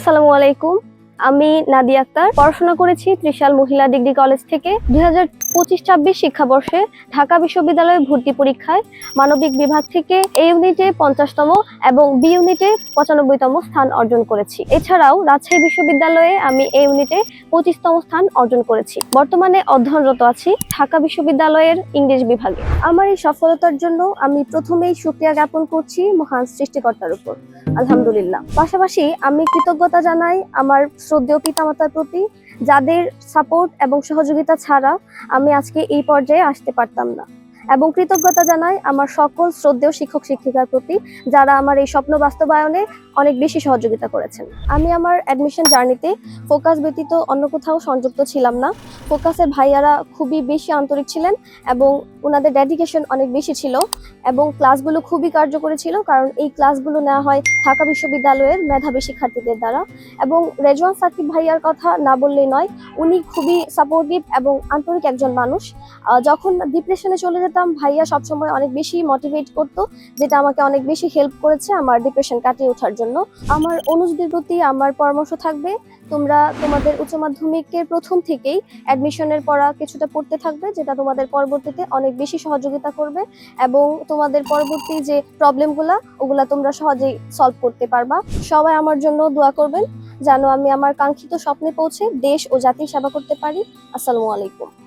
আসসালামু আলাইকুম। আমি নাদিয়া আক্তার, পড়াশোনা করেছি ত্রিশাল মহিলা ডিগ্রি কলেজ থেকে। 2025-26 শিক্ষাবর্ষে ঢাকা বিশ্ববিদ্যালয়ে ভর্তি পরীক্ষায় মানবিক বিভাগ থেকে এ ইউনিটে 50তম এবং বি ইউনিটে 95তম স্থান অর্জন করেছি। এছাড়াও রাজশাহী বিশ্ববিদ্যালয়ে আমি এ ইউনিটে 25তম স্থান অর্জন করেছি। বর্তমানে অধ্যয়নরত আছি ঢাকা বিশ্ববিদ্যালয়ের ইংরেজি বিভাগে। আমার এই সফলতার জন্য আমি প্রথমেই শুকরিয়া জ্ঞাপন করছি মহান সৃষ্টিকর্তার উপর, আলহামদুলিল্লাহ। পাশাপাশি আমি কৃতজ্ঞতা জানাই আমার শ্রদ্ধেয় পিতামাতার প্রতি, যাদের সাপোর্ট এবং সহযোগিতা ছাড়া আমি আজকে এই পর্যায়ে আসতে পারতাম না। এবং কৃতজ্ঞতা জানাই আমার সকল শ্রদ্ধেয় শিক্ষক শিক্ষিকার প্রতি, যারা আমার এই স্বপ্ন বাস্তবায়নে অনেক বেশি সহযোগিতা করেছেন। আমি আমার অ্যাডমিশন জার্নিতে ফোকাস ব্যতীত অন্য কোথাও সংযুক্ত ছিলাম না। ফোকাসের ভাইয়ারা খুবই বেশি আন্তরিক ছিলেন এবং ওনাদের ডেডিকেশন অনেক বেশি ছিল এবং ক্লাসগুলো খুবই কার্যকরী ছিল, কারণ এই ক্লাসগুলো নেওয়া হয় ঢাকা বিশ্ববিদ্যালয়ের মেধাবী শিক্ষার্থীদের দ্বারা। এবং রেজওয়ান সাকিব ভাইয়ার কথা না বললেই নয়, উনি খুবই সাপোর্টিভ এবং আন্তরিক একজন মানুষ। যখন ডিপ্রেশনে চলে যেতাম, ভাইয়া সবসময় অনেক বেশি মোটিভেট করতো, যেটা আমাকে অনেক বেশি হেল্প করেছে আমার ডিপ্রেশন কাটিয়ে ওঠার জন্য। আমার অনুজদের প্রতি আমার পরামর্শ থাকবে, তোমরা তোমাদের উচ্চ মাধ্যমিকের প্রথম থেকেই অ্যাডমিশনের পড়া কিছুটা পড়তে থাকবে, যেটা তোমাদের পরবর্তীতে অনেক বেশি সহযোগিতা করবে এবং তোমাদের পরবর্তী যে প্রবলেমগুলা ওগুলা তোমরা সহজেই সলভ করতে পারবা। সবাই আমার জন্য দোয়া করবেন যেন আমি আমার কাঙ্ক্ষিত স্বপ্নে পৌঁছে দেশ ও জাতির সেবা করতে পারি। আসসালামু আলাইকুম।